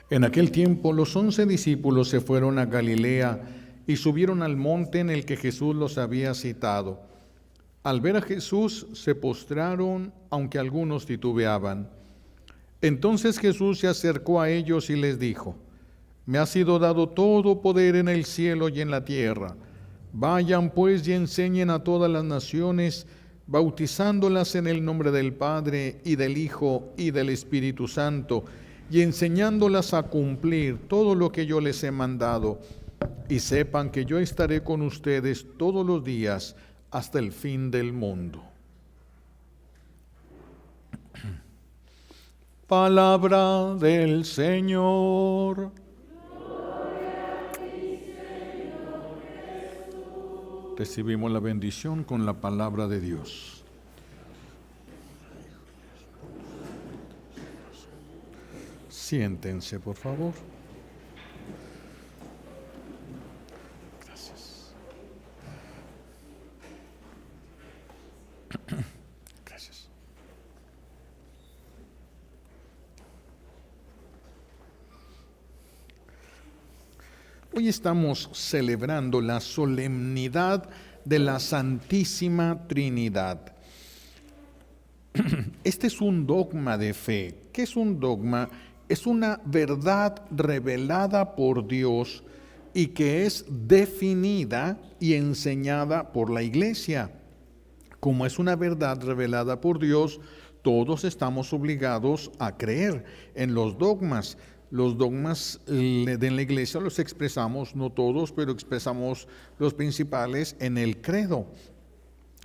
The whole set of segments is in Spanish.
En aquel tiempo los 11 discípulos se fueron a Galilea y subieron al monte en el que Jesús los había citado. Al ver a Jesús se postraron, aunque algunos titubeaban. Entonces Jesús se acercó a ellos y les dijo: Me ha sido dado todo poder en el cielo y en la tierra. Vayan pues y enseñen a todas las naciones, bautizándolas en el nombre del Padre y del Hijo y del Espíritu Santo, y enseñándolas a cumplir todo lo que yo les he mandado. Y sepan que yo estaré con ustedes todos los días hasta el fin del mundo. Palabra del Señor. Recibimos la bendición con la palabra de Dios. Siéntense, por favor. Gracias. Gracias. Hoy estamos celebrando la solemnidad de la Santísima Trinidad. Este es un dogma de fe. ¿Qué es un dogma? Es una verdad revelada por Dios y que es definida y enseñada por la Iglesia. Como es una verdad revelada por Dios, todos estamos obligados a creer en los dogmas. Los dogmas de la Iglesia los expresamos, no todos, pero expresamos los principales en el credo.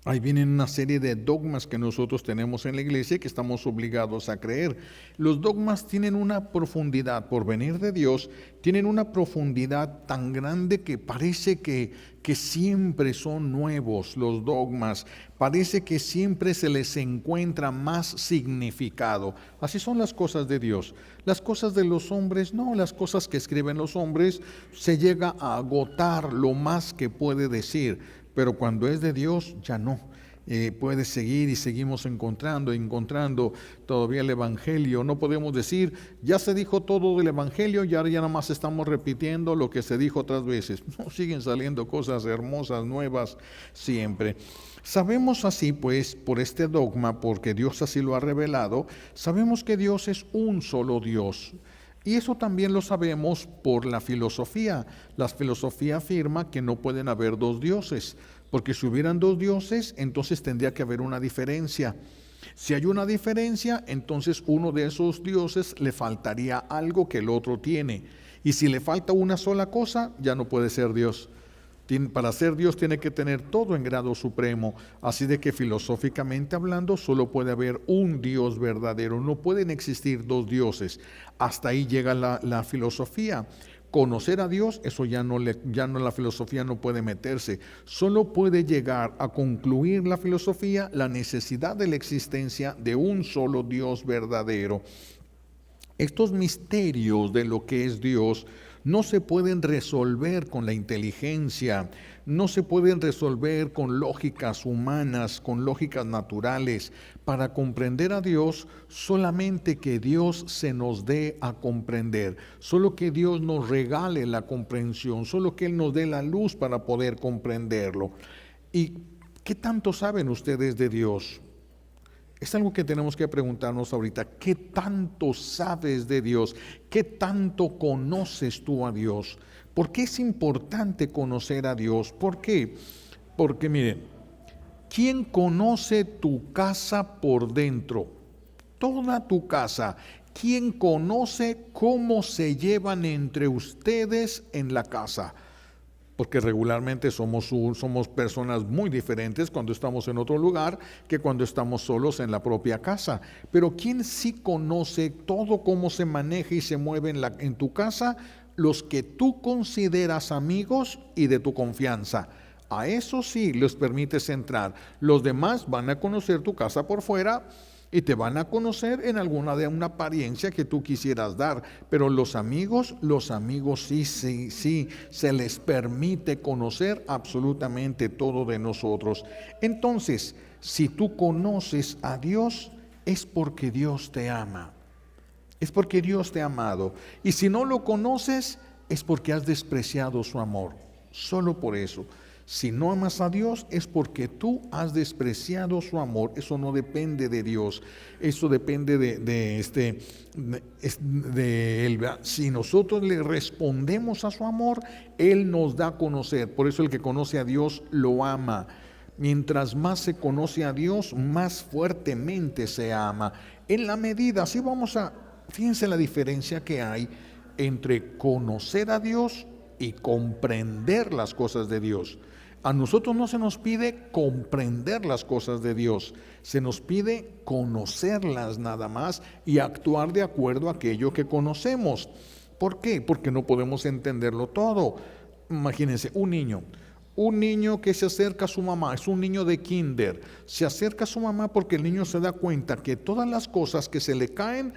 Ahí vienen una serie de dogmas que nosotros tenemos en la Iglesia y que estamos obligados a creer. Los dogmas tienen una profundidad, por venir de Dios, tienen una profundidad tan grande que parece que siempre son nuevos los dogmas. Parece que siempre se les encuentra más significado. Así son las cosas de Dios. Las cosas de los hombres, no, las cosas que escriben los hombres se llega a agotar lo más que puede decir. Pero cuando es de Dios, ya no. Puede seguir y seguimos encontrando todavía el Evangelio. No podemos decir, ya se dijo todo del Evangelio y ahora ya nada más estamos repitiendo lo que se dijo otras veces. No, siguen saliendo cosas hermosas, nuevas, siempre. Sabemos así, pues, por este dogma, porque Dios así lo ha revelado, sabemos que Dios es un solo Dios. Y eso también lo sabemos por la filosofía. La filosofía afirma que no pueden haber dos dioses, porque si hubieran dos dioses, entonces tendría que haber una diferencia. Si hay una diferencia, entonces uno de esos dioses le faltaría algo que el otro tiene. Y si le falta una sola cosa, ya no puede ser Dios. Para ser Dios tiene que tener todo en grado supremo, así de que filosóficamente hablando solo puede haber un Dios verdadero, no pueden existir dos dioses. Hasta ahí llega la filosofía. Conocer a Dios, eso ya no la filosofía no puede meterse. Solo puede llegar a concluir la filosofía la necesidad de la existencia de un solo Dios verdadero. Estos misterios de lo que es Dios no se pueden resolver con la inteligencia, no se pueden resolver con lógicas humanas, con lógicas naturales. Para comprender a Dios, solamente que Dios se nos dé a comprender, solo que Dios nos regale la comprensión, solo que Él nos dé la luz para poder comprenderlo. ¿Y qué tanto saben ustedes de Dios? Es algo que tenemos que preguntarnos ahorita. ¿Qué tanto sabes de Dios? ¿Qué tanto conoces tú a Dios? ¿Por qué es importante conocer a Dios? ¿Por qué? Porque miren, ¿quién conoce tu casa por dentro? Toda tu casa. ¿Quién conoce cómo se llevan entre ustedes en la casa? Porque regularmente somos personas muy diferentes cuando estamos en otro lugar que cuando estamos solos en la propia casa. Pero ¿quién sí conoce todo cómo se maneja y se mueve en tu casa? Los que tú consideras amigos y de tu confianza. A eso sí les permites entrar. Los demás van a conocer tu casa por fuera y te van a conocer en una apariencia que tú quisieras dar, pero los amigos sí, se les permite conocer absolutamente todo de nosotros. Entonces, si tú conoces a Dios, es porque Dios te ama. Es porque Dios te ha amado. Y si no lo conoces, es porque has despreciado su amor. Solo por eso. Si no amas a Dios, es porque tú has despreciado su amor. Eso no depende de Dios. Eso depende de Él. ¿Verdad? Si nosotros le respondemos a su amor, Él nos da a conocer. Por eso el que conoce a Dios lo ama. Mientras más se conoce a Dios, más fuertemente se ama. En la medida, fíjense la diferencia que hay entre conocer a Dios y comprender las cosas de Dios. A nosotros no se nos pide comprender las cosas de Dios, se nos pide conocerlas nada más y actuar de acuerdo a aquello que conocemos. ¿Por qué? Porque no podemos entenderlo todo. Imagínense, un niño que se acerca a su mamá, es un niño de kinder, se acerca a su mamá porque el niño se da cuenta que todas las cosas que se le caen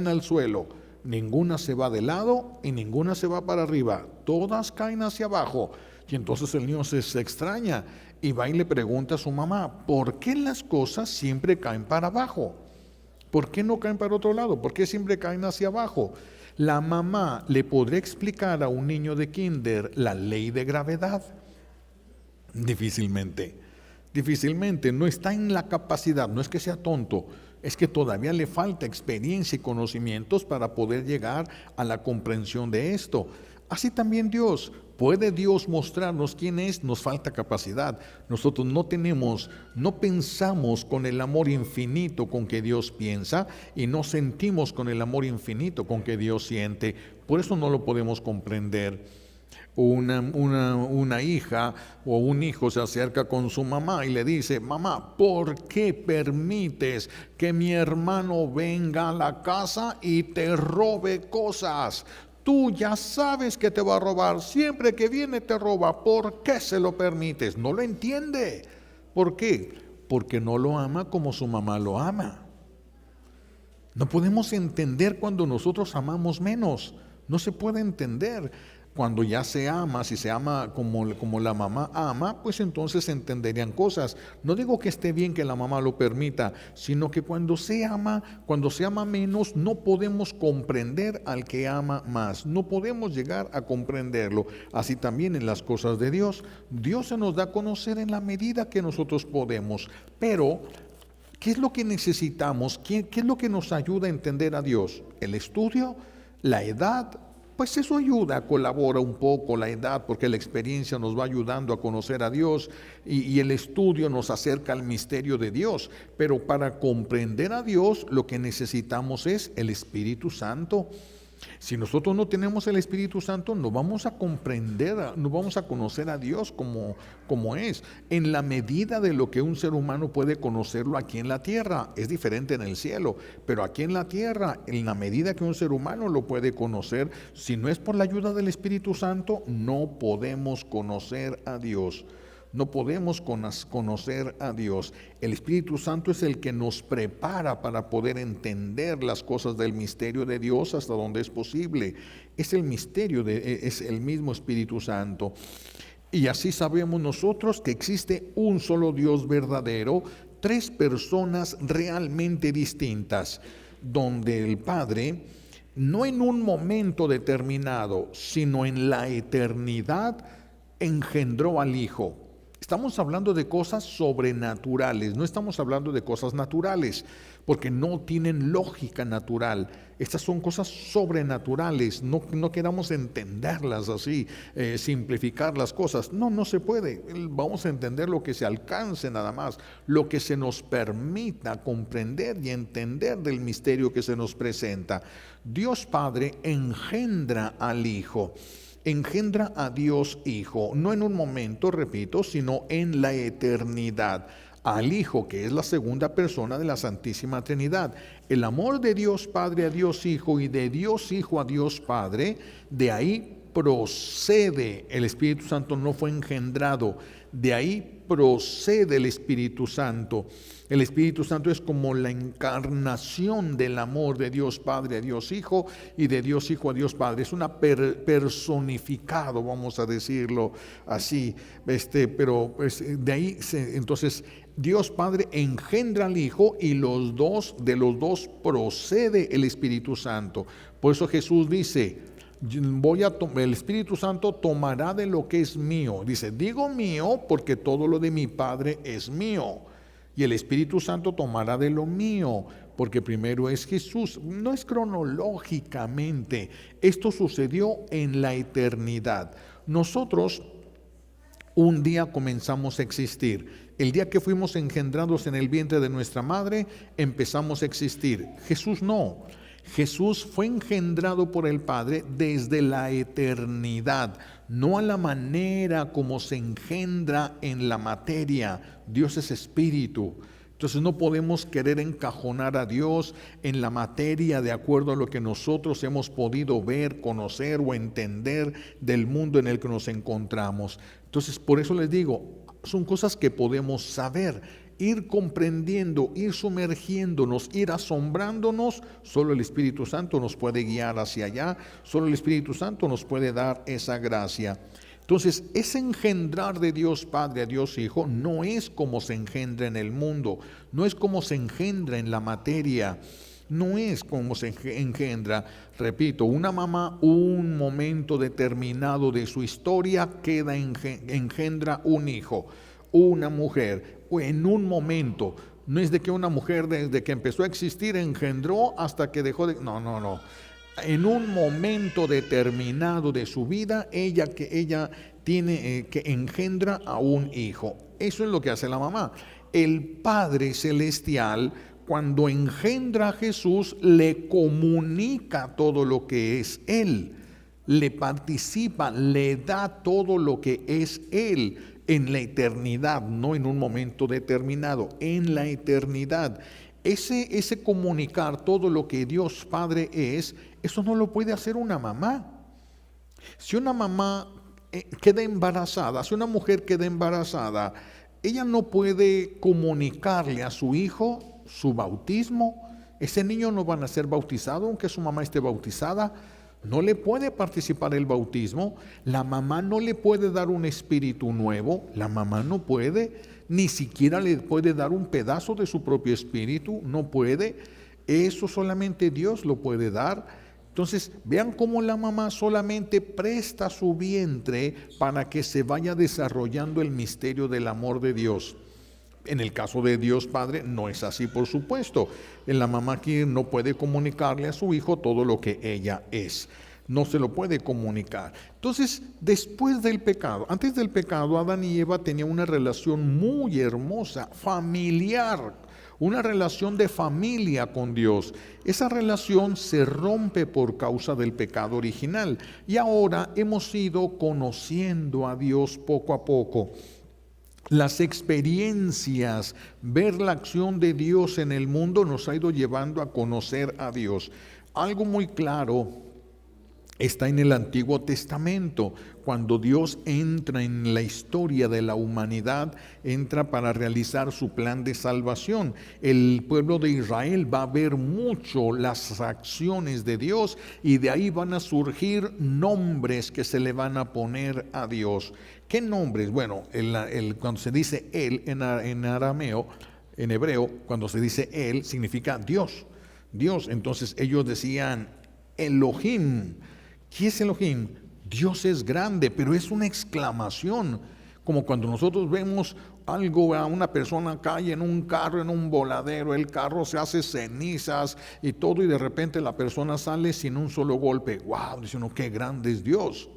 al suelo. Ninguna se va de lado y ninguna se va para arriba, todas caen hacia abajo. Y entonces el niño se extraña y va y le pregunta a su mamá, ¿por qué las cosas siempre caen para abajo? ¿Por qué no caen para otro lado? ¿Por qué siempre caen hacia abajo? La mamá le podría explicar a un niño de kinder la ley de gravedad. Difícilmente, no está en la capacidad, no es que sea tonto, es que todavía le falta experiencia y conocimientos para poder llegar a la comprensión de esto. Así también Dios, ¿puede Dios mostrarnos quién es? Nos falta capacidad. Nosotros no pensamos con el amor infinito con que Dios piensa y no sentimos con el amor infinito con que Dios siente. Por eso no lo podemos comprender. Una hija o un hijo se acerca con su mamá y le dice, mamá, ¿por qué permites que mi hermano venga a la casa y te robe cosas? Tú ya sabes que te va a robar, siempre que viene te roba, ¿por qué se lo permites? No lo entiende. ¿Por qué? Porque no lo ama como su mamá lo ama. No podemos entender cuando nosotros amamos menos, no se puede entender. Cuando ya se ama, si se ama como la mamá ama, pues entonces se entenderían cosas. No digo que esté bien que la mamá lo permita, sino que cuando se ama menos, no podemos comprender al que ama más. No podemos llegar a comprenderlo. Así también en las cosas de Dios. Dios se nos da a conocer en la medida que nosotros podemos. Pero, ¿qué es lo que necesitamos? ¿Qué es lo que nos ayuda a entender a Dios? ¿El estudio? ¿La edad? Pues eso ayuda, colabora un poco la edad, porque la experiencia nos va ayudando a conocer a Dios y el estudio nos acerca al misterio de Dios. Pero para comprender a Dios lo que necesitamos es el Espíritu Santo. Si nosotros no tenemos el Espíritu Santo, no vamos a comprender, no vamos a conocer a Dios como es. En la medida de lo que un ser humano puede conocerlo aquí en la tierra, es diferente en el cielo, pero aquí en la tierra, en la medida que un ser humano lo puede conocer, si no es por la ayuda del Espíritu Santo, no podemos conocer a Dios. No podemos conocer a Dios. El Espíritu Santo es el que nos prepara para poder entender las cosas del misterio de Dios hasta donde es posible. Es el misterio, es el mismo Espíritu Santo. Y así sabemos nosotros que existe un solo Dios verdadero, tres personas realmente distintas, donde el Padre, no en un momento determinado, sino en la eternidad, engendró al Hijo. Estamos hablando de cosas sobrenaturales, no estamos hablando de cosas naturales, porque no tienen lógica natural. Estas son cosas sobrenaturales, no queramos entenderlas así, simplificar las cosas. No se puede. Vamos a entender lo que se alcance nada más, lo que se nos permita comprender y entender del misterio que se nos presenta. Dios Padre engendra al Hijo. Engendra a Dios Hijo, no en un momento, repito, sino en la eternidad. Al Hijo, que es la segunda persona de la Santísima Trinidad. El amor de Dios Padre a Dios Hijo y de Dios Hijo a Dios Padre, de ahí procede. El Espíritu Santo no fue engendrado, de ahí procede el Espíritu Santo. El Espíritu Santo es como la encarnación del amor de Dios Padre a Dios Hijo y de Dios Hijo a Dios Padre. Es una personificado, vamos a decirlo así. Pero de ahí, entonces, Dios Padre engendra al Hijo y de los dos procede el Espíritu Santo. Por eso Jesús dice, el Espíritu Santo tomará de lo que es mío. Dice, digo mío porque todo lo de mi Padre es mío. Y el Espíritu Santo tomará de lo mío, porque primero es Jesús. No es cronológicamente, esto sucedió en la eternidad. Nosotros un día comenzamos a existir. El día que fuimos engendrados en el vientre de nuestra madre, empezamos a existir. Jesús no. Jesús fue engendrado por el Padre desde la eternidad, no a la manera como se engendra en la materia. Dios es espíritu. Entonces no podemos querer encajonar a Dios en la materia de acuerdo a lo que nosotros hemos podido ver, conocer o entender del mundo en el que nos encontramos. Entonces por eso les digo, son cosas que podemos saber, ir comprendiendo, ir sumergiéndonos, ir asombrándonos. Solo el Espíritu Santo nos puede guiar hacia allá, solo el Espíritu Santo nos puede dar esa gracia. Entonces, ese engendrar de Dios Padre a Dios Hijo no es como se engendra en el mundo, no es como se engendra en la materia, no es como se engendra. Repito, una mamá, un momento determinado de su historia engendra un hijo. Una mujer, o en un momento, no es de que una mujer desde que empezó a existir engendró hasta que dejó de... No. En un momento determinado de su vida, ella tiene que engendra a un hijo. Eso es lo que hace la mamá. El Padre Celestial, cuando engendra a Jesús, le comunica todo lo que es Él, le participa, le da todo lo que es Él en la eternidad, no en un momento determinado, en la eternidad. Ese comunicar todo lo que Dios Padre es, eso no lo puede hacer una mamá. Si una mamá queda embarazada, si una mujer queda embarazada, ella no puede comunicarle a su hijo su bautismo. Ese niño no va a ser bautizado aunque su mamá esté bautizada. No le puede participar el bautismo. La mamá no le puede dar un espíritu nuevo. La mamá no puede. Ni siquiera le puede dar un pedazo de su propio espíritu. No puede. Eso solamente Dios lo puede dar. Entonces, vean cómo la mamá solamente presta su vientre para que se vaya desarrollando el misterio del amor de Dios. En el caso de Dios Padre no es así, por supuesto. La mamá aquí no puede comunicarle a su hijo todo lo que ella es. No se lo puede comunicar. Entonces, después del pecado, antes del pecado, Adán y Eva tenían una relación muy hermosa, familiar, una relación de familia con Dios. Esa relación se rompe por causa del pecado original y ahora hemos ido conociendo a Dios poco a poco. Las experiencias, ver la acción de Dios en el mundo nos ha ido llevando a conocer a Dios. Algo muy claro está en el Antiguo Testamento, cuando Dios entra en la historia de la humanidad, entra para realizar su plan de salvación. El pueblo de Israel va a ver mucho las acciones de Dios y de ahí van a surgir nombres que se le van a poner a Dios. ¿Qué nombres? Bueno, cuando se dice Él en arameo, en hebreo, cuando se dice Él, significa Dios. Dios, entonces ellos decían Elohim. ¿Qué es Elohim? Dios es grande, pero es una exclamación, como cuando nosotros vemos algo, a una persona cae en un carro, en un voladero, el carro se hace cenizas y todo, y de repente la persona sale sin un solo golpe. ¡Wow! Dice uno, ¡qué grande es Dios!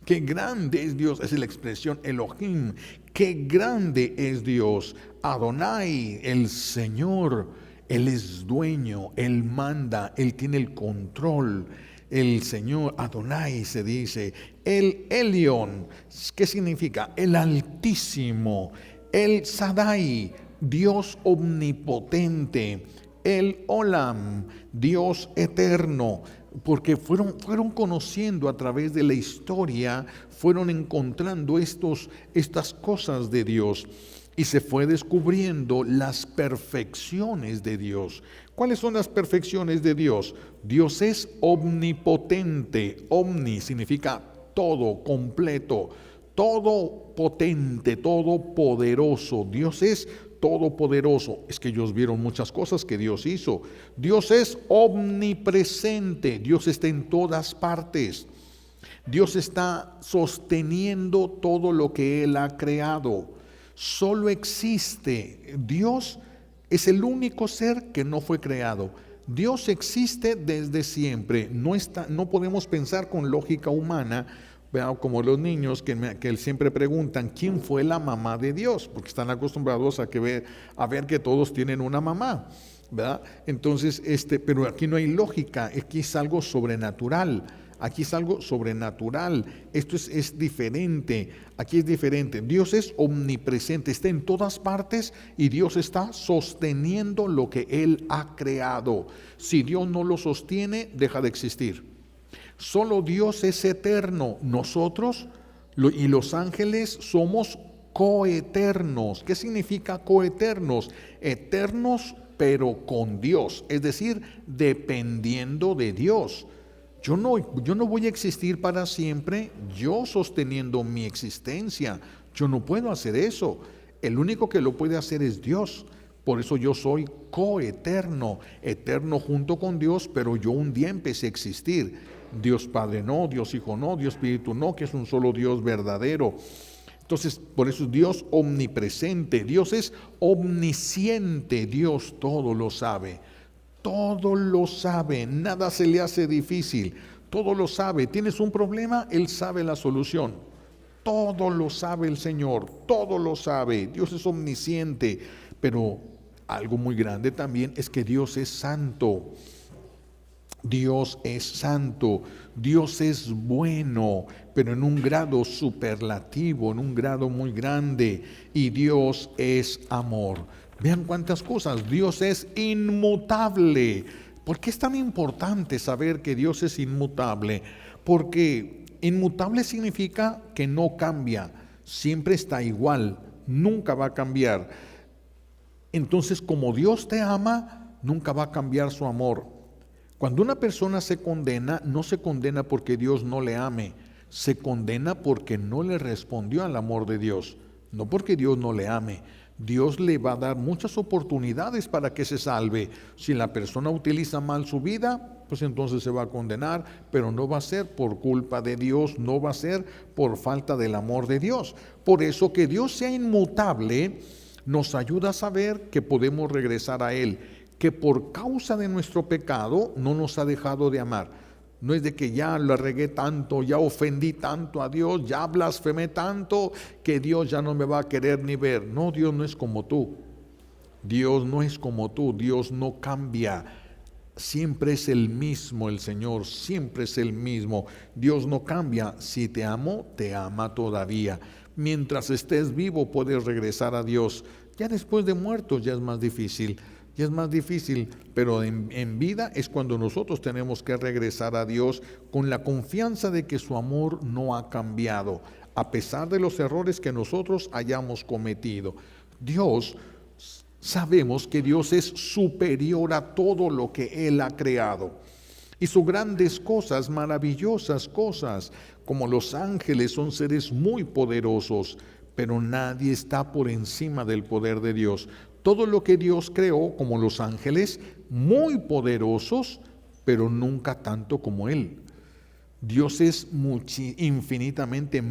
¡Qué grande es Dios! Esa es la expresión Elohim. ¡Qué grande es Dios! Adonai, el Señor, Él es dueño, Él manda, Él tiene el control. El Señor, Adonai se dice, el Elión, ¿qué significa? El Altísimo, el Shaddai, Dios omnipotente, el Olam, Dios eterno, porque fueron conociendo a través de la historia, fueron encontrando estas cosas de Dios. Y se fue descubriendo las perfecciones de Dios. ¿Cuáles son las perfecciones de Dios? Dios es omnipotente. Omni significa todo, completo, todo potente, todo poderoso. Dios es todopoderoso. Es que ellos vieron muchas cosas que Dios hizo. Dios es omnipresente, Dios está en todas partes. Dios está sosteniendo todo lo que Él ha creado. Solo existe. Dios es el único ser que no fue creado. Dios existe desde siempre. No podemos pensar con lógica humana, ¿verdad? Como los niños que siempre preguntan ¿quién fue la mamá de Dios? Porque están acostumbrados a ver que todos tienen una mamá, ¿verdad? Entonces, pero aquí no hay lógica, aquí es algo sobrenatural. Aquí es algo sobrenatural. Esto es diferente. Aquí es diferente. Dios es omnipresente, está en todas partes y Dios está sosteniendo lo que Él ha creado. Si Dios no lo sostiene, deja de existir. Solo Dios es eterno. Nosotros y los ángeles somos coeternos. ¿Qué significa coeternos? Eternos pero con Dios, es decir, dependiendo de Dios. Yo no voy a existir para siempre yo sosteniendo mi existencia. Yo no puedo hacer eso. El único que lo puede hacer es Dios. Por eso yo soy coeterno, eterno junto con Dios, pero yo un día empecé a existir. Dios Padre no, Dios Hijo no, Dios Espíritu no, que es un solo Dios verdadero. Entonces, por eso es Dios omnipresente, Dios es omnisciente, Dios todo lo sabe. Todo lo sabe, nada se le hace difícil, todo lo sabe. ¿Tienes un problema? Él sabe la solución. Todo lo sabe el Señor, todo lo sabe. Dios es omnisciente, pero algo muy grande también es que Dios es santo. Dios es santo, Dios es bueno, pero en un grado superlativo, en un grado muy grande, y Dios es amor. Vean cuántas cosas. Dios es inmutable. ¿Por qué es tan importante saber que Dios es inmutable? Porque inmutable significa que no cambia, siempre está igual, nunca va a cambiar. Entonces, como Dios te ama, nunca va a cambiar su amor. Cuando una persona se condena, no se condena porque Dios no le ame, se condena porque no le respondió al amor de Dios, no porque Dios no le ame. Dios le va a dar muchas oportunidades para que se salve. Si la persona utiliza mal su vida, pues entonces se va a condenar, pero no va a ser por culpa de Dios, no va a ser por falta del amor de Dios. Por eso que Dios sea inmutable nos ayuda a saber que podemos regresar a Él, que por causa de nuestro pecado no nos ha dejado de amar. No es de que ya la regué tanto, ya ofendí tanto a Dios, ya blasfemé tanto que Dios ya no me va a querer ni ver. No, Dios no es como tú. Dios no es como tú, Dios no cambia. Siempre es el mismo el Señor, siempre es el mismo. Dios no cambia. Si te amo, te ama todavía. Mientras estés vivo puedes regresar a Dios. Ya después de muerto ya es más difícil. Y es más difícil, pero en vida es cuando nosotros tenemos que regresar a Dios con la confianza de que su amor no ha cambiado, a pesar de los errores que nosotros hayamos cometido. Sabemos que Dios es superior a todo lo que Él ha creado. Hizo grandes cosas, maravillosas cosas, como los ángeles son seres muy poderosos, pero nadie está por encima del poder de Dios. Todo lo que Dios creó, como los ángeles, muy poderosos, pero nunca tanto como Él. Dios es infinitamente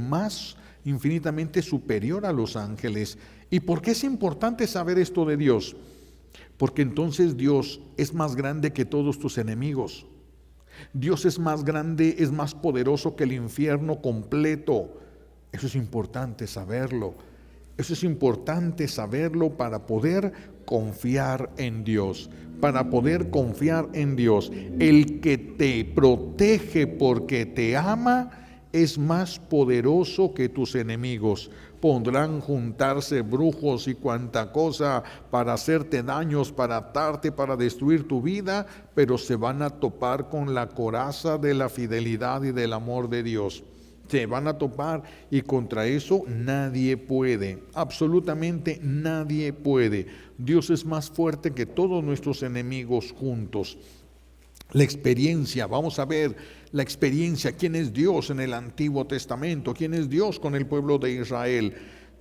superior a los ángeles. ¿Y por qué es importante saber esto de Dios? Porque entonces Dios es más grande que todos tus enemigos. Dios es más grande, es más poderoso que el infierno completo. Eso es importante saberlo. Eso es importante saberlo para poder confiar en Dios, para poder confiar en Dios. El que te protege porque te ama es más poderoso que tus enemigos. Podrán juntarse brujos y cuanta cosa para hacerte daños, para atarte, para destruir tu vida, pero se van a topar con la coraza de la fidelidad y del amor de Dios. Se van a topar y contra eso nadie puede, absolutamente nadie puede. Dios es más fuerte que todos nuestros enemigos juntos. La experiencia, vamos a ver la experiencia, quién es Dios en el Antiguo Testamento, quién es Dios con el pueblo de Israel.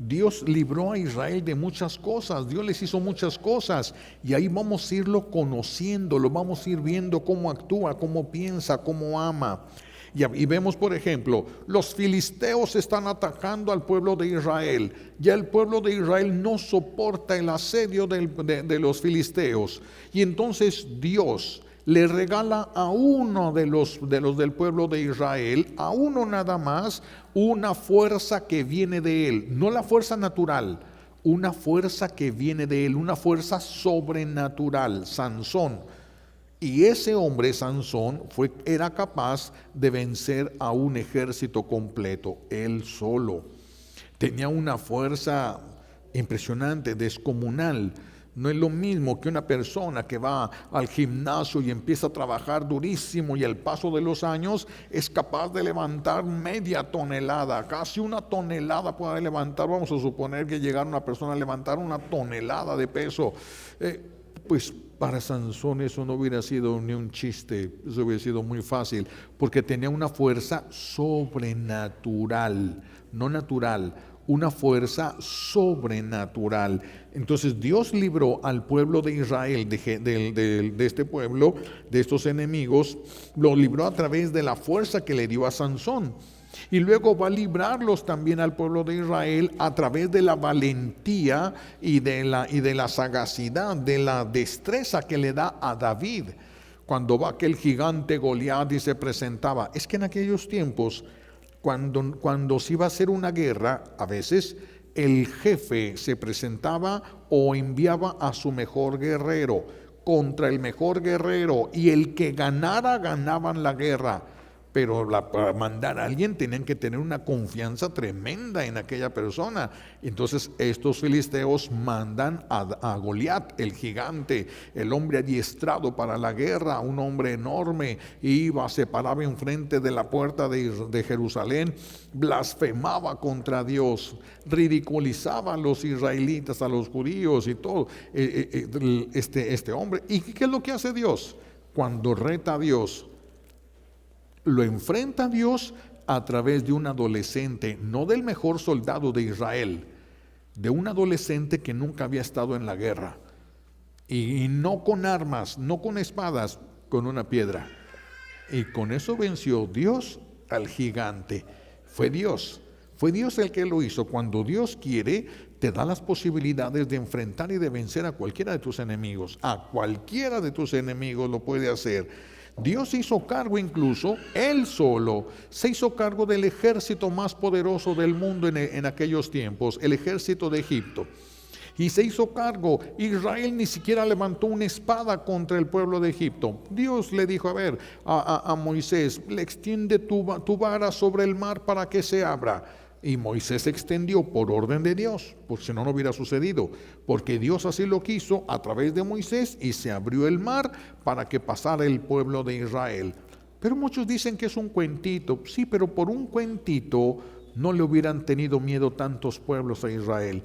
Dios libró a Israel de muchas cosas, Dios les hizo muchas cosas y ahí vamos a irlo conociendo, lo vamos a ir viendo cómo actúa, cómo piensa, cómo ama. Y vemos, por ejemplo, los filisteos están atacando al pueblo de Israel. Ya el pueblo de Israel no soporta el asedio de los filisteos. Y entonces Dios le regala a uno de los del pueblo de Israel, a uno nada más, una fuerza que viene de él. No la fuerza natural, una fuerza que viene de él, una fuerza sobrenatural, Sansón. Y ese hombre, Sansón, era capaz de vencer a un ejército completo, él solo. Tenía una fuerza impresionante, descomunal. No es lo mismo que una persona que va al gimnasio y empieza a trabajar durísimo y al paso de los años es capaz de levantar media tonelada, casi una tonelada puede levantar. Vamos a suponer que llegara una persona a levantar una tonelada de peso. Pues para Sansón eso no hubiera sido ni un chiste, eso hubiera sido muy fácil, porque tenía una fuerza sobrenatural, no natural, una fuerza sobrenatural. Entonces Dios libró al pueblo de Israel, de este pueblo, de estos enemigos, lo libró a través de la fuerza que le dio a Sansón. Y luego va a librarlos también al pueblo de Israel a través de la valentía y de la sagacidad, de la destreza que le da a David. Cuando va aquel gigante Goliat y se presentaba, es que en aquellos tiempos, cuando se iba a hacer una guerra, a veces el jefe se presentaba o enviaba a su mejor guerrero contra el mejor guerrero, y el que ganaban la guerra. Pero para mandar a alguien tenían que tener una confianza tremenda en aquella persona. Entonces estos filisteos mandan a Goliat, el gigante, el hombre adiestrado para la guerra, un hombre enorme, se paraba enfrente de la puerta de Jerusalén, blasfemaba contra Dios, ridiculizaba a los israelitas, a los judíos y todo, este hombre. ¿Y qué es lo que hace Dios? Cuando reta a Dios, lo enfrenta a Dios a través de un adolescente, no del mejor soldado de Israel, de un adolescente que nunca había estado en la guerra, y no con armas, no con espadas, con una piedra. Y con eso venció Dios al gigante. Fue Dios el que lo hizo. Cuando Dios quiere, te da las posibilidades de enfrentar y de vencer a cualquiera de tus enemigos. A cualquiera de tus enemigos lo puede hacer. Dios se hizo cargo, incluso él solo se hizo cargo del ejército más poderoso del mundo en aquellos tiempos, el ejército de Egipto. Y se hizo cargo. Israel ni siquiera levantó una espada contra el pueblo de Egipto. Dios le dijo a Moisés, le extiende tu vara sobre el mar para que se abra. Y Moisés extendió por orden de Dios, porque si no, no hubiera sucedido, porque Dios así lo quiso a través de Moisés, y se abrió el mar para que pasara el pueblo de Israel. Pero muchos dicen que es un cuentito. Sí, pero por un cuentito no le hubieran tenido miedo tantos pueblos a Israel.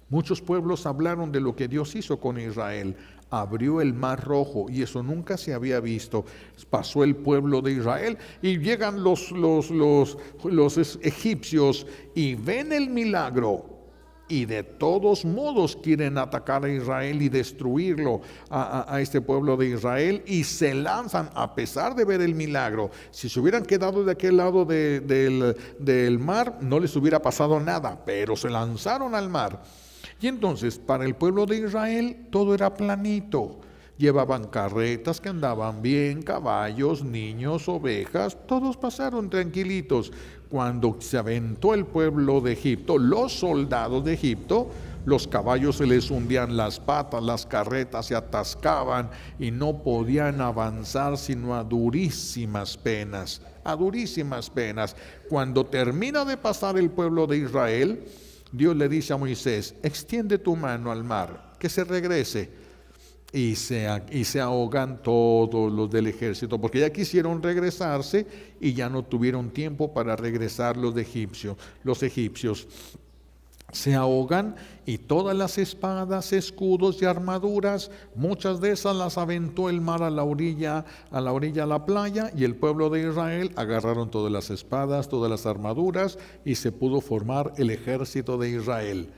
Muchos pueblos hablaron de lo que Dios hizo con Israel. Abrió el mar rojo, y eso nunca se había visto. Pasó el pueblo de Israel y llegan los egipcios y ven el milagro, y de todos modos quieren atacar a Israel y destruirlo a este pueblo de Israel, y se lanzan a pesar de ver el milagro. Si se hubieran quedado de aquel lado del mar, no les hubiera pasado nada, pero se lanzaron al mar. Y entonces para el pueblo de Israel todo era planito. Llevaban carretas que andaban bien, caballos, niños, ovejas, todos pasaron tranquilitos. Cuando se aventó el pueblo de Egipto, los soldados de Egipto, los caballos se les hundían las patas, las carretas se atascaban y no podían avanzar sino a durísimas penas, a durísimas penas. Cuando termina de pasar el pueblo de Israel, Dios le dice a Moisés, extiende tu mano al mar, que se regrese. Y se ahogan todos los del ejército, porque ya quisieron regresarse y ya no tuvieron tiempo para regresar los egipcios. se ahogan, y todas las espadas, escudos y armaduras, muchas de esas las aventó el mar a la orilla de la playa, y el pueblo de Israel agarraron todas las espadas, todas las armaduras, y se pudo formar el ejército de Israel.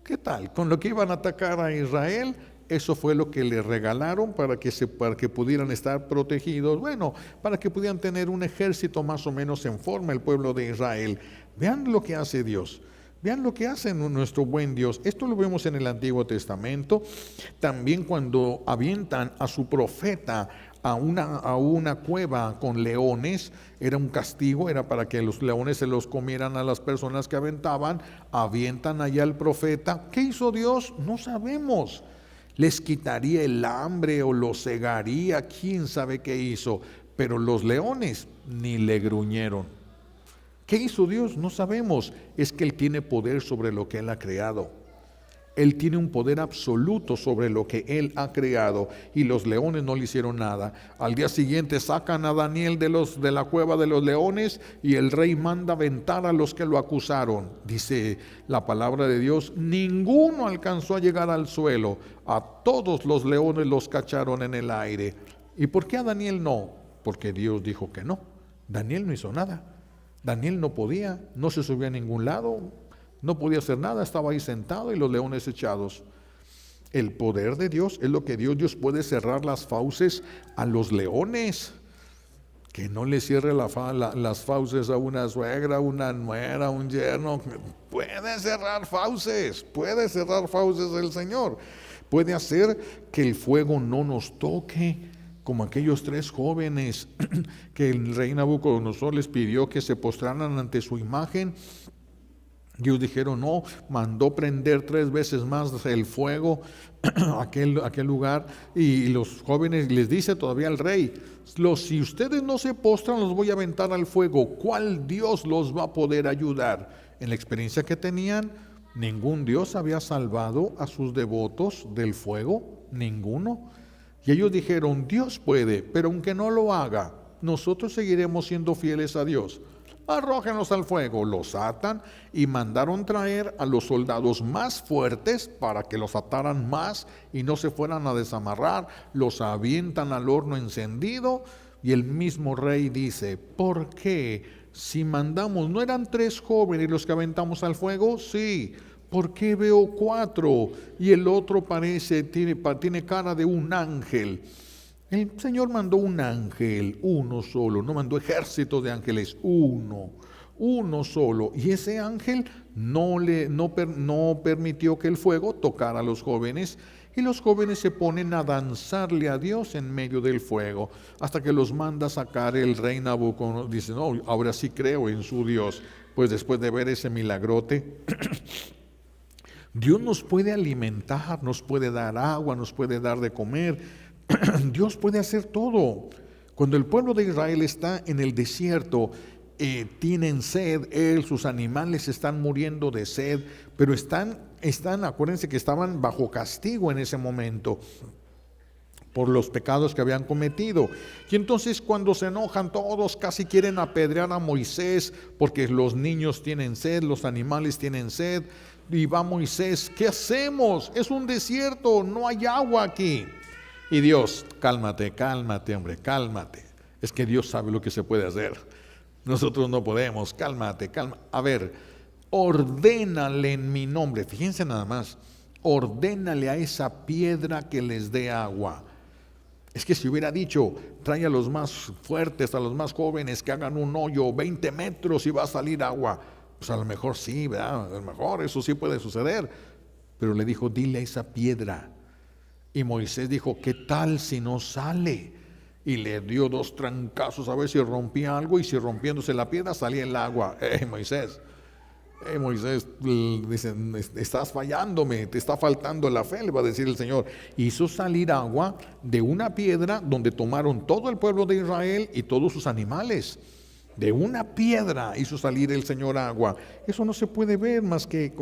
¿Qué tal? Con lo que iban a atacar a Israel, eso fue lo que le regalaron para que pudieran estar protegidos, bueno, para que pudieran tener un ejército más o menos en forma el pueblo de Israel. Vean lo que hace Dios. Vean lo que hace nuestro buen Dios. Esto lo vemos en el Antiguo Testamento. También cuando avientan a su profeta a una cueva con leones, era un castigo, era para que los leones se los comieran a las personas que aventaban. Avientan allá al profeta. ¿Qué hizo Dios? No sabemos. Les quitaría el hambre o los cegaría, quién sabe qué hizo. Pero los leones ni le gruñeron. ¿Qué hizo Dios? No sabemos. Es que Él tiene poder sobre lo que Él ha creado. Él tiene un poder absoluto sobre lo que Él ha creado, y los leones no le hicieron nada. Al día siguiente sacan a Daniel de la cueva de los leones, y el rey manda aventar a los que lo acusaron. Dice la palabra de Dios, ninguno alcanzó a llegar al suelo. A todos los leones los cacharon en el aire. ¿Y por qué a Daniel no? Porque Dios dijo que no. Daniel no hizo nada. Daniel no podía, no se subió a ningún lado, no podía hacer nada, estaba ahí sentado y los leones echados. El poder de Dios es lo que Dios puede cerrar las fauces a los leones. Que no le cierre las fauces a una suegra, una nuera, un yerno. Puede cerrar fauces el Señor. Puede hacer que el fuego no nos toque, como aquellos 3 jóvenes que el rey Nabucodonosor les pidió que se postraran ante su imagen. Ellos dijeron no, mandó prender 3 veces más el fuego aquel lugar, y los jóvenes les dice todavía al rey, si ustedes no se postran, los voy a aventar al fuego. ¿Cuál Dios los va a poder ayudar? En la experiencia que tenían, ningún Dios había salvado a sus devotos del fuego, ninguno. Y ellos dijeron, Dios puede, pero aunque no lo haga, nosotros seguiremos siendo fieles a Dios. Arrójenlos al fuego. Los atan y mandaron traer a los soldados más fuertes para que los ataran más y no se fueran a desamarrar. Los avientan al horno encendido, y el mismo rey dice, ¿por qué? Si mandamos, ¿no eran 3 jóvenes los que aventamos al fuego? Sí. ¿Por qué veo 4? Y el otro tiene cara de un ángel. El Señor mandó un ángel, uno solo, no mandó ejército de ángeles, uno solo. Y ese ángel no permitió que el fuego tocara a los jóvenes, y los jóvenes se ponen a danzarle a Dios en medio del fuego, hasta que los manda a sacar el rey Nabucodonosor. Dice, no, ahora sí creo en su Dios. Pues después de ver ese milagrote, Dios nos puede alimentar, nos puede dar agua, nos puede dar de comer. Dios puede hacer todo. Cuando el pueblo de Israel está en el desierto, tienen sed, sus animales están muriendo de sed, pero acuérdense que estaban bajo castigo en ese momento por los pecados que habían cometido. Y entonces cuando se enojan todos, casi quieren apedrear a Moisés, porque los niños tienen sed, los animales tienen sed. Y va Moisés, ¿qué hacemos? Es un desierto, no hay agua aquí. Y Dios, cálmate, hombre, cálmate. Es que Dios sabe lo que se puede hacer. Nosotros no podemos, cálmate. A ver, ordénale en mi nombre. Fíjense nada más, ordénale a esa piedra que les dé agua. Es que si hubiera dicho, trae a los más fuertes, a los más jóvenes, que hagan un hoyo 20 metros y va a salir agua, pues a lo mejor sí, ¿verdad? A lo mejor eso sí puede suceder. Pero le dijo, dile a esa piedra. Y Moisés dijo, ¿qué tal si no sale? Y le dio 2 trancazos a ver si rompía algo, y si rompiéndose la piedra salía el agua. Moisés, dice, estás fallándome, te está faltando la fe, le va a decir el Señor. Hizo salir agua de una piedra donde tomaron todo el pueblo de Israel y todos sus animales. De una piedra hizo salir el Señor agua. Eso no se puede ver más que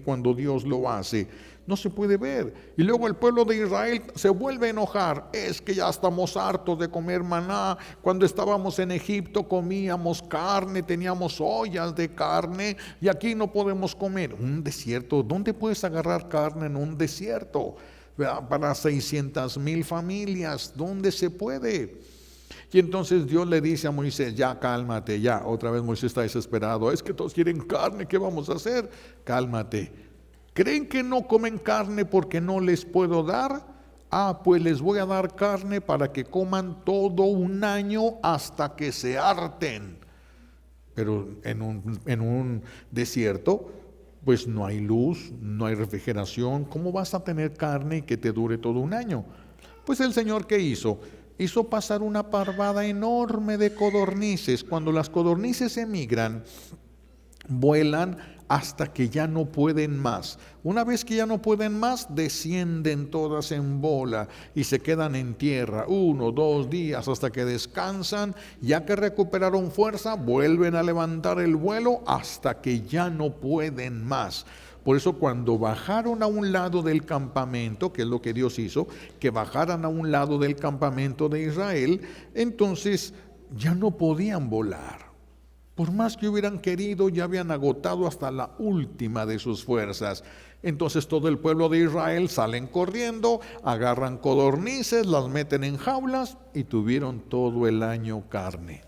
cuando Dios lo hace. No se puede ver. Y luego el pueblo de Israel se vuelve a enojar. Es que ya estamos hartos de comer maná. Cuando estábamos en Egipto comíamos carne, teníamos ollas de carne y aquí no podemos comer. Un desierto, ¿dónde puedes agarrar carne en un desierto? Para 600,000 familias, ¿dónde se puede? Y entonces Dios le dice a Moisés, ya cálmate, ya. Otra vez Moisés está desesperado. Es que todos quieren carne, ¿qué vamos a hacer? Cálmate. ¿Creen que no comen carne porque no les puedo dar? Pues les voy a dar carne para que coman todo un año hasta que se harten. Pero en un desierto, pues no hay luz, no hay refrigeración. ¿Cómo vas a tener carne que te dure todo un año? Pues el Señor, ¿qué hizo? Hizo pasar una parvada enorme de codornices. Cuando las codornices emigran, vuelan hasta que ya no pueden más. Una vez que ya no pueden más, descienden todas en bola y se quedan en tierra 1, 2 días hasta que descansan. Ya que recuperaron fuerza, vuelven a levantar el vuelo hasta que ya no pueden más. Por eso cuando bajaron a un lado del campamento, que es lo que Dios hizo, que bajaran a un lado del campamento de Israel, entonces ya no podían volar. Por más que hubieran querido, ya habían agotado hasta la última de sus fuerzas. Entonces todo el pueblo de Israel salen corriendo, agarran codornices, las meten en jaulas y tuvieron todo el año carne.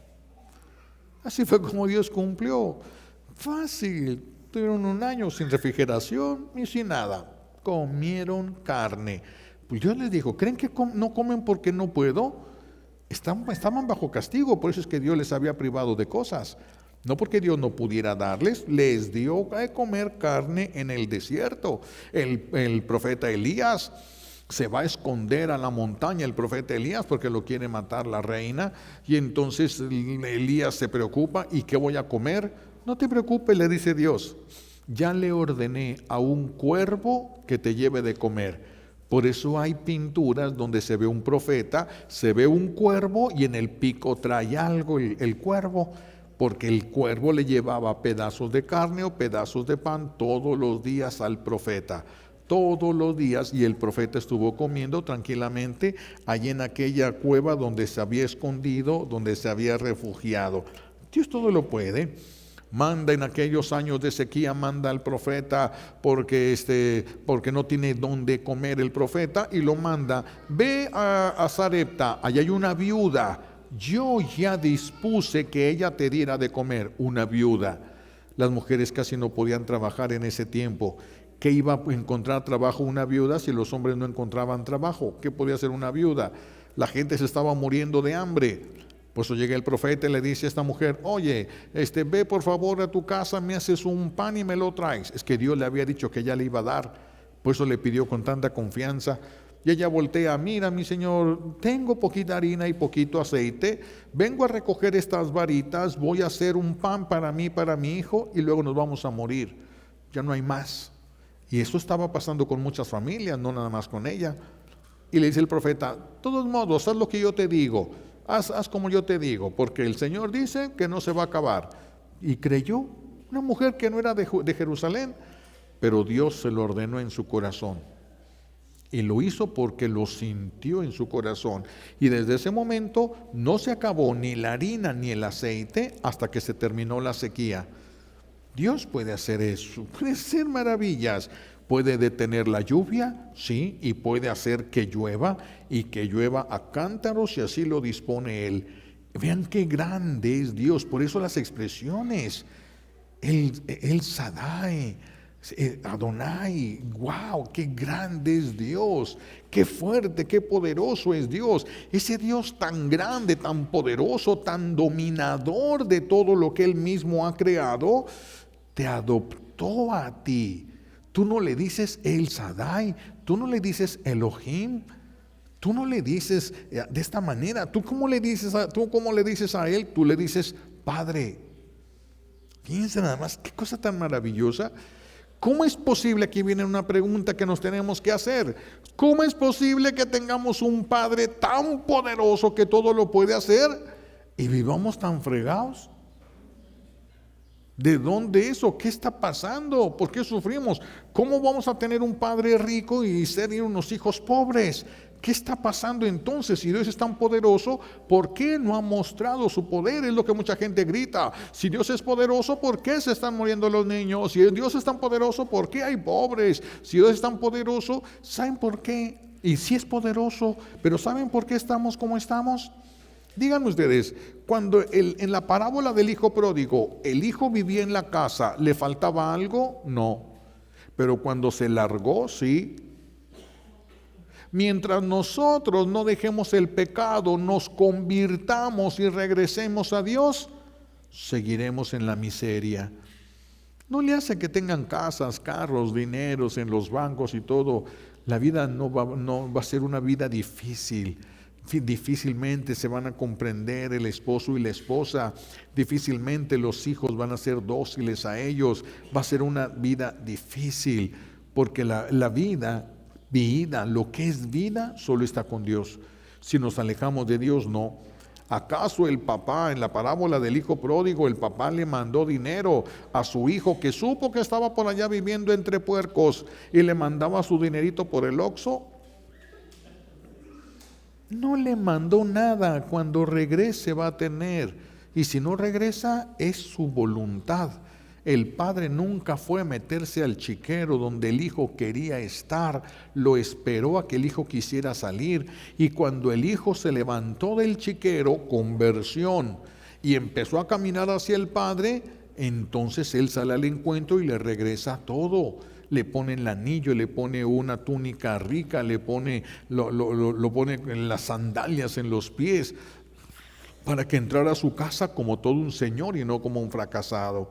Así fue como Dios cumplió. Fácil. Tuvieron un año sin refrigeración y sin nada. Comieron carne. Pues Dios les dijo, ¿creen que no comen porque no puedo? Estaban bajo castigo, por eso es que Dios les había privado de cosas. No porque Dios no pudiera darles, les dio a comer carne en el desierto. El profeta Elías se va a esconder a la montaña, el profeta Elías, porque lo quiere matar la reina. Y entonces Elías se preocupa, ¿y qué voy a comer? No te preocupes, le dice Dios, ya le ordené a un cuervo que te lleve de comer. Por eso hay pinturas donde se ve un profeta, se ve un cuervo y en el pico trae algo el cuervo, porque el cuervo le llevaba pedazos de carne o pedazos de pan todos los días al profeta. Todos los días, y el profeta estuvo comiendo tranquilamente allí en aquella cueva donde se había escondido, donde se había refugiado. Dios todo lo puede. Manda en aquellos años de sequía, manda al profeta porque no tiene dónde comer el profeta, y lo manda, ve a Sarepta, allá hay una viuda, yo ya dispuse que ella te diera de comer. Una viuda. Las mujeres casi no podían trabajar en ese tiempo. ¿Qué iba a encontrar trabajo una viuda si los hombres no encontraban trabajo? ¿Qué podía hacer una viuda? La gente se estaba muriendo de hambre. Por eso llega el profeta y le dice a esta mujer, oye, ve por favor a tu casa, me haces un pan y me lo traes. Es que Dios le había dicho que ella le iba a dar, por eso le pidió con tanta confianza. Y ella voltea, mira mi señor, tengo poquita harina y poquito aceite, vengo a recoger estas varitas, voy a hacer un pan para mí, para mi hijo, y luego nos vamos a morir, ya no hay más. Y eso estaba pasando con muchas familias, no nada más con ella. Y le dice el profeta, de todos modos, haz lo que yo te digo. Haz como yo te digo, porque el Señor dice que no se va a acabar. Y creyó, una mujer que no era de Jerusalén, pero Dios se lo ordenó en su corazón. Y lo hizo porque lo sintió en su corazón. Y desde ese momento no se acabó ni la harina ni el aceite hasta que se terminó la sequía. Dios puede hacer eso, puede hacer maravillas. Puede detener la lluvia, sí, y puede hacer que llueva, y que llueva a cántaros si así lo dispone Él. Vean qué grande es Dios, por eso las expresiones, el Shaddai, Adonai, wow, qué grande es Dios, qué fuerte, qué poderoso es Dios. Ese Dios tan grande, tan poderoso, tan dominador de todo lo que Él mismo ha creado, te adoptó a ti. Tú no le dices El Shaddai, tú no le dices Elohim, tú no le dices de esta manera. ¿Tú cómo le dices a Él? Tú le dices Padre. Fíjense nada más, qué cosa tan maravillosa. ¿Cómo es posible? Aquí viene una pregunta que nos tenemos que hacer. ¿Cómo es posible que tengamos un Padre tan poderoso que todo lo puede hacer y vivamos tan fregados? ¿De dónde eso? ¿Qué está pasando? ¿Por qué sufrimos? ¿Cómo vamos a tener un padre rico y ser unos hijos pobres? ¿Qué está pasando entonces? Si Dios es tan poderoso, ¿por qué no ha mostrado su poder? Es lo que mucha gente grita. Si Dios es poderoso, ¿por qué se están muriendo los niños? Si Dios es tan poderoso, ¿por qué hay pobres? Si Dios es tan poderoso, ¿saben por qué? Y sí es poderoso, pero ¿saben por qué estamos como estamos? Díganme ustedes, cuando en la parábola del hijo pródigo, el hijo vivía en la casa, ¿le faltaba algo? No. Pero cuando se largó, sí. Mientras nosotros no dejemos el pecado, nos convirtamos y regresemos a Dios, seguiremos en la miseria. No le hace que tengan casas, carros, dineros en los bancos y todo. La vida no va a ser una vida difícil. Difícilmente se van a comprender el esposo y la esposa, difícilmente los hijos van a ser dóciles a ellos, va a ser una vida difícil, porque la vida, lo que es vida, solo está con Dios. Si nos alejamos de Dios, no. ¿Acaso el papá, en la parábola del hijo pródigo, el papá le mandó dinero a su hijo que supo que estaba por allá viviendo entre puercos y le mandaba su dinerito por el Oxxo? No le mandó nada. Cuando regrese va a tener. Y si no regresa, es su voluntad. El padre nunca fue a meterse al chiquero donde el hijo quería estar. Lo esperó a que el hijo quisiera salir. Y cuando el hijo se levantó del chiquero, conversión, y empezó a caminar hacia el padre, entonces él sale al encuentro y le regresa todo. Le pone el anillo, le pone una túnica rica, lo pone en las sandalias en los pies, para que entrara a su casa como todo un señor y no como un fracasado.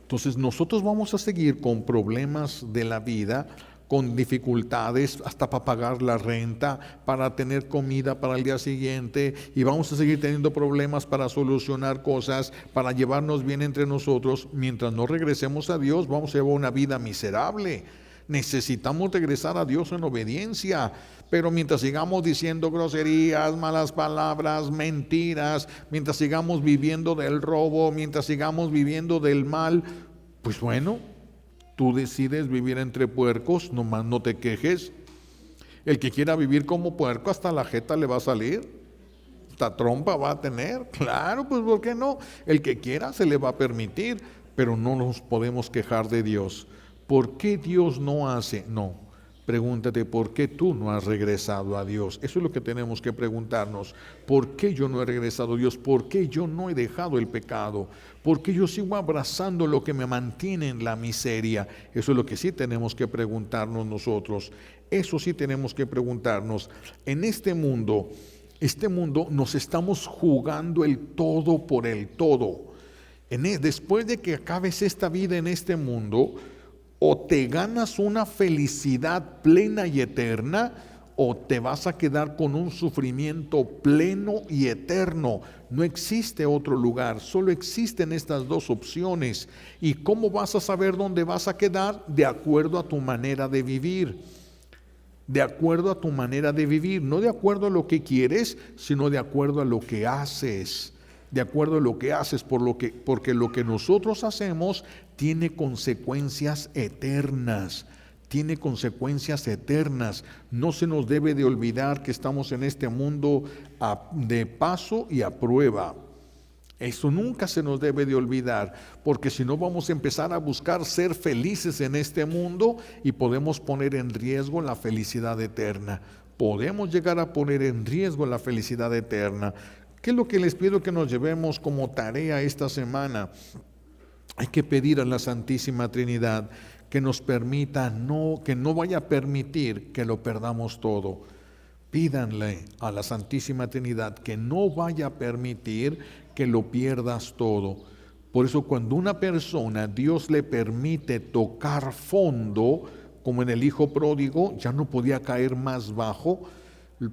Entonces nosotros vamos a seguir con problemas de la vida, con dificultades hasta para pagar la renta, para tener comida para el día siguiente, y vamos a seguir teniendo problemas para solucionar cosas, para llevarnos bien entre nosotros. Mientras no regresemos a Dios, vamos a llevar una vida miserable. Necesitamos regresar a Dios en obediencia, pero mientras sigamos diciendo groserías, malas palabras, mentiras, mientras sigamos viviendo del robo, mientras sigamos viviendo del mal, pues bueno, tú decides vivir entre puercos, nomás no te quejes. El que quiera vivir como puerco, hasta la jeta le va a salir, hasta trompa va a tener. Claro, pues ¿por qué no? El que quiera se le va a permitir, pero no nos podemos quejar de Dios. ¿Por qué Dios no hace? No. Pregúntate, ¿por qué tú no has regresado a Dios? Eso es lo que tenemos que preguntarnos. ¿Por qué yo no he regresado a Dios? ¿Por qué yo no he dejado el pecado? ¿Por qué yo sigo abrazando lo que me mantiene en la miseria? Eso es lo que sí tenemos que preguntarnos nosotros. Eso sí tenemos que preguntarnos. En este mundo nos estamos jugando el todo por el todo. Después de que acabes esta vida en este mundo, o te ganas una felicidad plena y eterna, o te vas a quedar con un sufrimiento pleno y eterno. No existe otro lugar, solo existen estas dos opciones. ¿Y cómo vas a saber dónde vas a quedar? De acuerdo a tu manera de vivir. De acuerdo a tu manera de vivir, no de acuerdo a lo que quieres, sino de acuerdo a lo que haces. De acuerdo a lo que haces, porque lo que nosotros hacemos tiene consecuencias eternas. Tiene consecuencias eternas. No se nos debe de olvidar que estamos en este mundo de paso y a prueba. Eso nunca se nos debe de olvidar, porque si no vamos a empezar a buscar ser felices en este mundo y podemos poner en riesgo la felicidad eterna. Podemos llegar a poner en riesgo la felicidad eterna. ¿Qué es lo que les pido que nos llevemos como tarea esta semana? Hay que pedir a la Santísima Trinidad que nos permita, que no vaya a permitir que lo perdamos todo. Pídanle a la Santísima Trinidad que no vaya a permitir que lo pierdas todo. Por eso cuando una persona, Dios le permite tocar fondo, como en el hijo pródigo, ya no podía caer más bajo.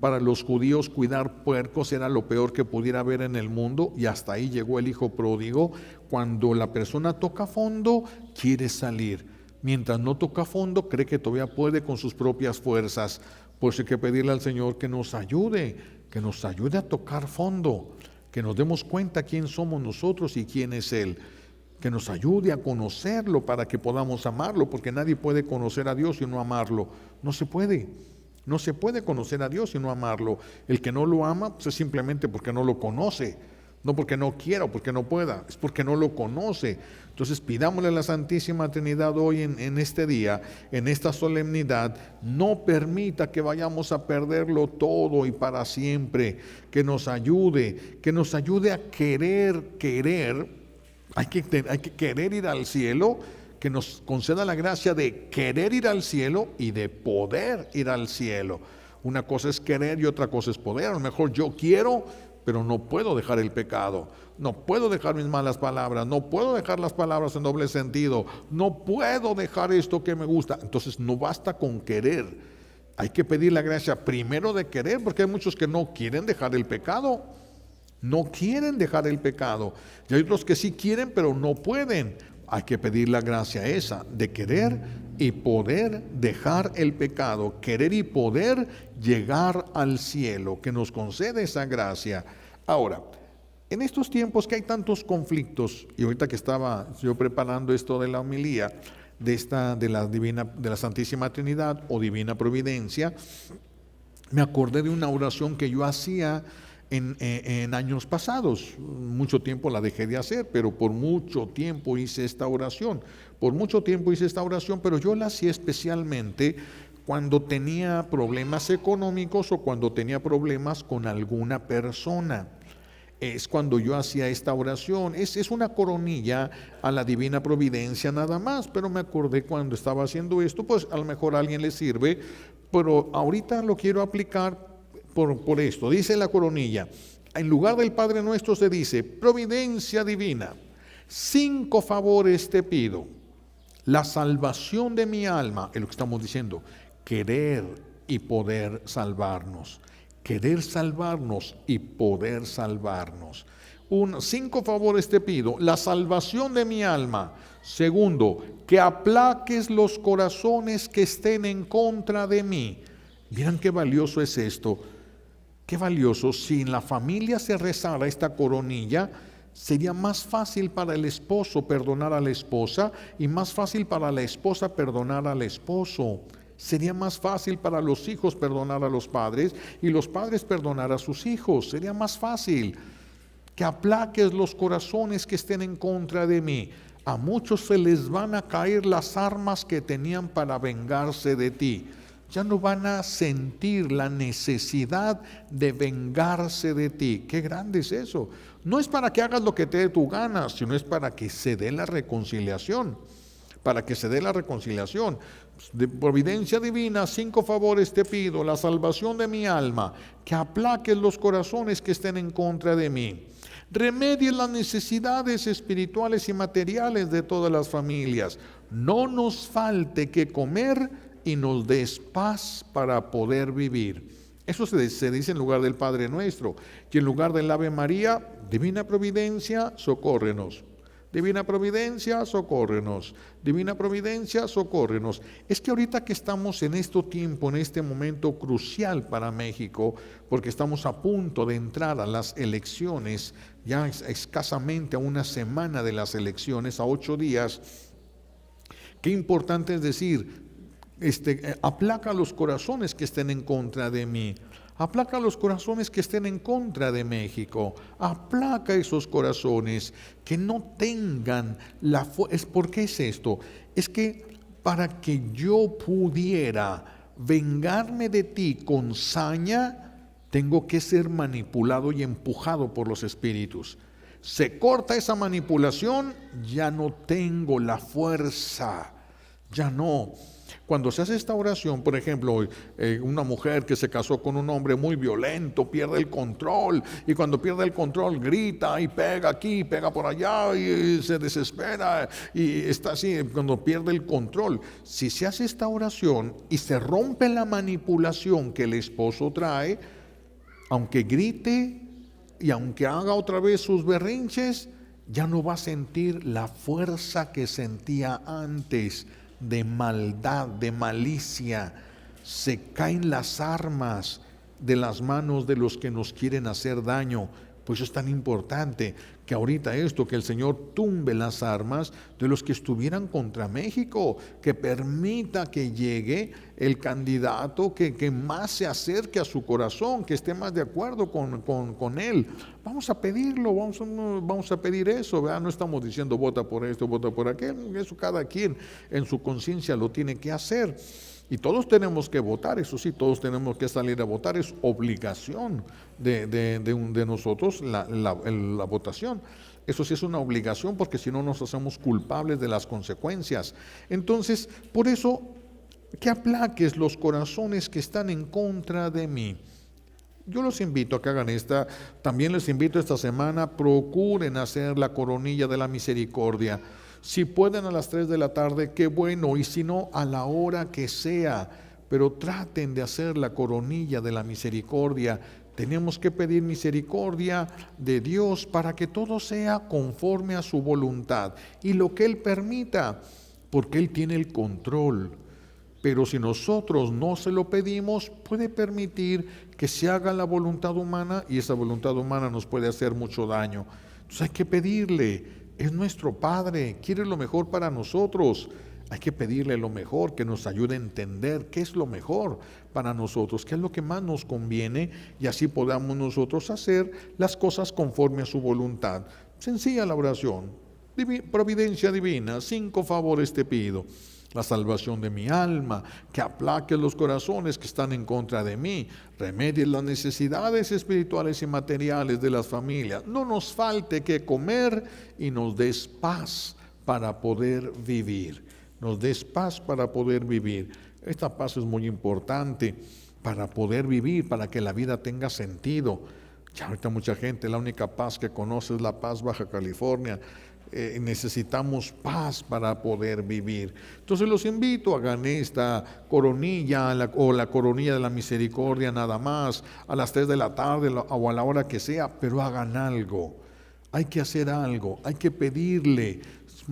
Para los judíos cuidar puercos era lo peor que pudiera haber en el mundo, y hasta ahí llegó el hijo pródigo. Cuando la persona toca fondo, quiere salir. Mientras no toca fondo, cree que todavía puede con sus propias fuerzas. Por eso hay que pedirle al Señor que nos ayude a tocar fondo. que nos demos cuenta quién somos nosotros y quién es Él, que nos ayude a conocerlo para que podamos amarlo, porque nadie puede conocer a Dios y no amarlo. No se puede. No se puede conocer a Dios y no amarlo. El que no lo ama, pues es simplemente porque no lo conoce. No porque no quiera o porque no pueda, es porque no lo conoce. Entonces pidámosle a la Santísima Trinidad hoy en este día, en esta solemnidad, no permita que vayamos a perderlo todo y para siempre. Que nos ayude a querer. Hay que querer ir al cielo, que nos conceda la gracia de querer ir al cielo y de poder ir al cielo. Una cosa es querer y otra cosa es poder. A lo mejor yo quiero, pero no puedo dejar el pecado, no puedo dejar mis malas palabras, no puedo dejar las palabras en doble sentido, no puedo dejar esto que me gusta. Entonces no basta con querer, hay que pedir la gracia primero de querer, porque hay muchos que no quieren dejar el pecado, no quieren dejar el pecado, y hay otros que sí quieren pero no pueden. Hay que pedir la gracia esa de querer y poder dejar el pecado, querer y poder llegar al cielo, que nos concede esa gracia. Ahora, en estos tiempos que hay tantos conflictos, y ahorita que estaba yo preparando esto de la homilía, de la Santísima Trinidad o Divina Providencia, me acordé de una oración que yo hacía en años pasados. Mucho tiempo la dejé de hacer, pero por mucho tiempo hice esta oración. Pero yo la hacía especialmente cuando tenía problemas económicos o cuando tenía problemas con alguna persona. Es cuando yo hacía esta oración. Es una coronilla a la Divina Providencia nada más, pero me acordé cuando estaba haciendo esto, pues a lo mejor a alguien le sirve, pero ahorita lo quiero aplicar por esto. Dice la coronilla, en lugar del Padre Nuestro se dice: Providencia divina, 5 favores te pido: la salvación de mi alma, es lo que estamos diciendo, querer y poder salvarnos, querer salvarnos y poder salvarnos. 5 favores te pido: la salvación de mi alma. Segundo, que aplaques los corazones que estén en contra de mí. Miren qué valioso es esto. Qué valioso. Si en la familia se rezara esta coronilla, sería más fácil para el esposo perdonar a la esposa y más fácil para la esposa perdonar al esposo. Sería más fácil para los hijos perdonar a los padres y los padres perdonar a sus hijos. Sería más fácil. Que aplaques los corazones que estén en contra de mí. A muchos se les van a caer las armas que tenían para vengarse de ti. Ya no van a sentir la necesidad de vengarse de ti. Qué grande es eso. No es para que hagas lo que te dé tu gana, sino es para que se dé la reconciliación. Para que se dé la reconciliación. De providencia divina, 5 favores te pido: la salvación de mi alma, que aplaques los corazones que estén en contra de mí. Remedie las necesidades espirituales y materiales de todas las familias. No nos falte que comer y nos des paz para poder vivir. Eso se dice en lugar del Padre Nuestro. Y en lugar del Ave María, Divina Providencia, socórrenos. Divina Providencia, socórrenos. Divina Providencia, socórrenos. Es que ahorita que estamos en este tiempo, en este momento crucial para México, porque estamos a punto de entrar a las elecciones, ya escasamente a una semana de las elecciones, a 8 días, qué importante es decir: aplaca los corazones que estén en contra de mí, aplaca los corazones que estén en contra de México, aplaca esos corazones que no tengan la fuerza. ¿Por qué es esto? Es que para que yo pudiera vengarme de ti con saña, tengo que ser manipulado y empujado por los espíritus. Se corta esa manipulación, ya no tengo la fuerza, ya no. Cuando se hace esta oración, por ejemplo, una mujer que se casó con un hombre muy violento pierde el control, y cuando pierde el control grita y pega aquí, pega por allá, y se desespera y está así. Cuando pierde el control, si se hace esta oración y se rompe la manipulación que el esposo trae, aunque grite y aunque haga otra vez sus berrinches, ya no va a sentir la fuerza que sentía antes de maldad, de malicia. Se caen las armas de las manos de los que nos quieren hacer daño, Por eso es tan importante que ahorita que el Señor tumbe las armas de los que estuvieran contra México, que permita que llegue el candidato que más se acerque a su corazón, que esté más de acuerdo con él. Vamos a pedirlo, vamos a pedir eso, ¿verdad? No estamos diciendo vota por esto, vota por aquel, eso cada quien en su conciencia lo tiene que hacer. Y todos tenemos que votar, eso sí, todos tenemos que salir a votar, es obligación de nosotros la votación. Eso sí es una obligación, porque si no nos hacemos culpables de las consecuencias. Entonces, por eso, que aplaques los corazones que están en contra de mí. Yo los invito a que hagan también les invito esta semana, procuren hacer la coronilla de la misericordia. Si pueden a las 3 de la tarde, qué bueno, y si no, a la hora que sea, pero traten de hacer la coronilla de la misericordia. Tenemos que pedir misericordia de Dios para que todo sea conforme a su voluntad y lo que Él permita, porque Él tiene el control. Pero si nosotros no se lo pedimos, puede permitir que se haga la voluntad humana, y esa voluntad humana nos puede hacer mucho daño. Entonces hay que pedirle. Es nuestro Padre, quiere lo mejor para nosotros. Hay que pedirle lo mejor, que nos ayude a entender qué es lo mejor para nosotros, qué es lo que más nos conviene, y así podamos nosotros hacer las cosas conforme a su voluntad. Sencilla la oración. Providencia divina, 5 favores te pido. La salvación de mi alma, que aplaques los corazones que están en contra de mí, remedies las necesidades espirituales y materiales de las familias, no nos falte que comer y nos des paz para poder vivir. Nos des paz para poder vivir. Esta paz es muy importante para poder vivir, para que la vida tenga sentido. Ya ahorita mucha gente, la única paz que conoce es la paz Baja California. Necesitamos paz para poder vivir. Entonces los invito a hagan esta coronilla o la coronilla de la misericordia nada más a las 3 de la tarde o a la hora que sea, pero hagan algo. Hay que hacer algo, hay que pedirle.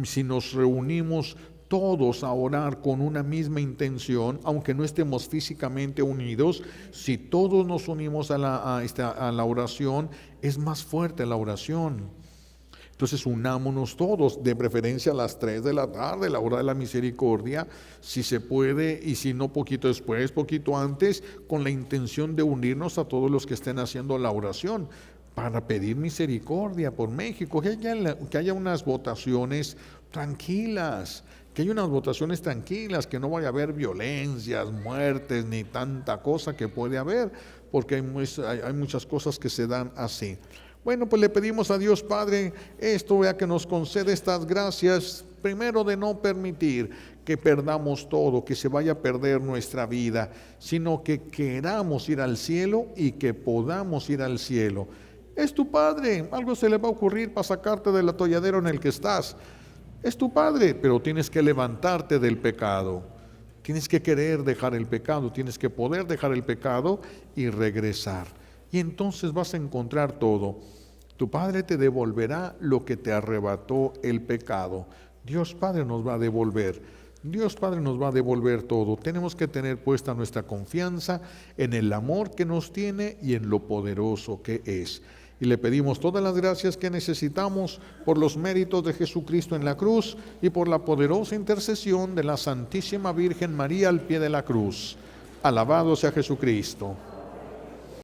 Si nos reunimos todos a orar con una misma intención, aunque no estemos físicamente unidos, si todos nos unimos a la oración, es más fuerte la oración. Entonces unámonos todos, de preferencia a las 3 de la tarde, la hora de la misericordia, si se puede, y si no, poquito después, poquito antes, con la intención de unirnos a todos los que estén haciendo la oración, para pedir misericordia por México, que haya unas votaciones tranquilas, que no vaya a haber violencias, muertes, ni tanta cosa que puede haber, porque hay muchas cosas que se dan así. Bueno, pues le pedimos a Dios Padre vea que nos concede estas gracias, primero de no permitir que perdamos todo, que se vaya a perder nuestra vida, sino que queramos ir al cielo y que podamos ir al cielo. Es tu Padre, algo se le va a ocurrir para sacarte del atolladero en el que estás. Es tu Padre, pero tienes que levantarte del pecado. Tienes que querer dejar el pecado, tienes que poder dejar el pecado y regresar. Y entonces vas a encontrar todo. Tu Padre te devolverá lo que te arrebató el pecado. Dios Padre nos va a devolver. Dios Padre nos va a devolver todo. Tenemos que tener puesta nuestra confianza en el amor que nos tiene y en lo poderoso que es. Y le pedimos todas las gracias que necesitamos por los méritos de Jesucristo en la cruz y por la poderosa intercesión de la Santísima Virgen María al pie de la cruz. Alabado sea Jesucristo.